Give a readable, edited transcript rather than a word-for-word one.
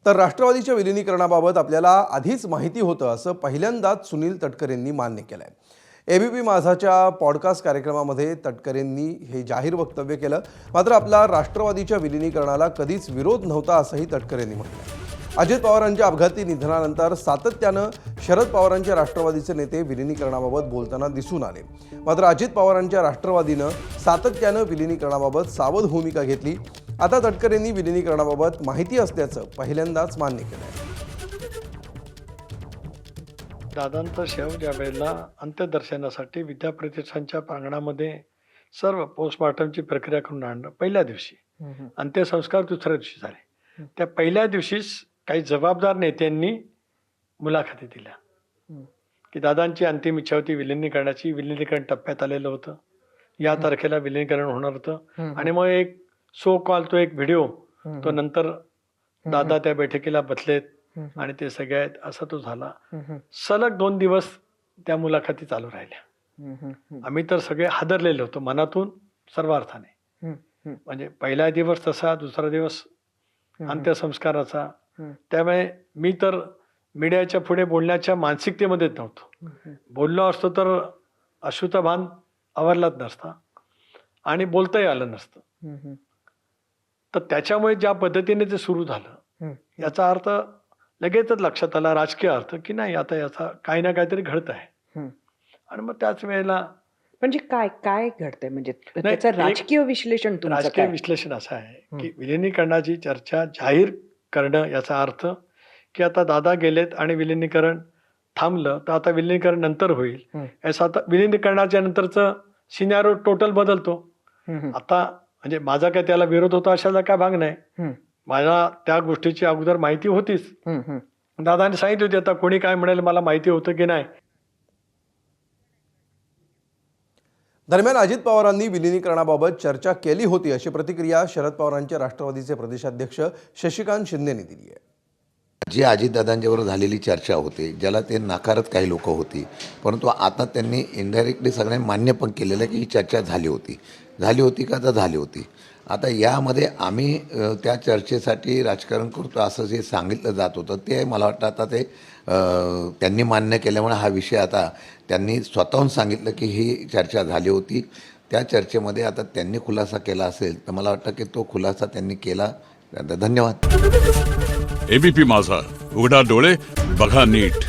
तर राष्ट्रवादीच्या विलिनीकरणाबाबत आपल्याला आधीच माहिती होतं असं पहिल्यांदाच सुनील तटकरेंनी मान्य केलंय। एबीपी माझाच्या पॉडकास्ट कार्यक्रमामध्ये तटकरेंनी हे जाहीर वक्तव्य केलं। मात्र आपला राष्ट्रवादीच्या विलिनीकरणाला कधीच विरोध नव्हता असंही तटकरेंनी म्हटलं। अजित पवारांच्या अपघाती निधनानंतर सातत्यानं शरद पवारांच्या राष्ट्रवादीचे नेते विलिनीकरणाबाबत बोलताना दिसून आले। मात्र अजित पवारांच्या राष्ट्रवादीनं सातत्यानं विलिनीकरणाबाबत सावध भूमिका घेतली। आता तटकरेंनी विलिनीकरणाबाबत माहिती असल्याचं पहिल्यांदाच मान्य केलंय। दादांचा शव ज्या वेळेला अंत्यदर्शनासाठी विद्याप्रतिष्ठानच्या प्रांगणामध्ये सर्व पोस्टमॉर्टमची प्रक्रिया करून आणणं पहिल्या दिवशी, अंत्यसंस्कार दुसऱ्या दिवशी झाले। त्या पहिल्या दिवशीच काही जबाबदार नेत्यांनी मुलाखती दिल्या की दादांची अंतिम इच्छा होती विलिनीकरणाची, विलिनीकरण टप्प्यात आलेलं होतं, या तारखेला विलिनीकरण होणार होतं। आणि मग एक सो कॉल तो एक व्हिडिओ तो नंतर दादा त्या बैठकीला बसलेत आणि ते सगळे आहेत असा तो झाला। सलग 2 दिवस त्या मुलाखती चालू राहिल्या। आम्ही तर सगळे हादरलेलो होतो मनातून सर्व अर्थाने। म्हणजे पहिला दिवस तसा, दुसरा दिवस अंत्यसंस्काराचा। त्यामुळे मी तर मीडियाच्या पुढे बोलण्याच्या मानसिकतेमध्येच नव्हतो। बोललो असतो तर अशुतभान आवरलाच नसता आणि बोलताही आलं नसतं। तर त्याच्यामुळे ज्या पद्धतीने ते सुरू झालं याचा अर्थ लगेचच लक्षात आला, राजकीय अर्थ, की नाही आता याचा काही ना काहीतरी घडत आहे। आणि मग त्याच वेळेला म्हणजे काय काय घडतंय, म्हणजे त्याचं राजकीय विश्लेषण तुमचं राजकीय काय? विश्लेषण असं आहे की विलिनीकरणाची चर्चा जाहीर करणं याचा अर्थ की आता दादा गेलेत आणि विलिनीकरण थांबलं तर आता विलिनीकरण नंतर होईल, याचा आता विलिनीकरणाच्या नंतरचं सिनारिओ टोटल बदलतो। आता म्हणजे माझा काय त्याला विरोध होता अशाला काय भाग नाही। मला त्या गोष्टीची अगोदर माहिती होतीच। दादाने सांगितली होती, आता कोणी काय म्हणाल मला माहिती होतं की नाही। दरम्यान अजित पवारांनी विलिनीकरणाबाबत चर्चा केली होती अशी प्रतिक्रिया शरद पवारांच्या राष्ट्रवादीचे प्रदेशाध्यक्ष शशिकांत शिंदेंनी दिली आहे। जी अजितदादांच्यावर झालेली चर्चा होती, ज्याला ते नाकारत काही लोक होती, परंतु आता त्यांनी इनडायरेक्टली सगळ्यांनी मान्य पण केलेलं की ही चर्चा झाली होती का तर झाली होती। आता यामध्ये आम्ही त्या चर्चेसाठी राजकारण करतो असं जे सांगितलं जात होतं ते मला वाटतं आता ते त्यांनी मान्य केल्यामुळे हा विषय आता त्यांनी स्वतःहून सांगितलं की ही चर्चा झाली होती। त्या चर्चेमध्ये आता त्यांनी खुलासा केला असेल तर मला वाटतं की तो खुलासा त्यांनी केला। धन्यवाद। एबीपी माझा, उघडा डोळे बघा नीट।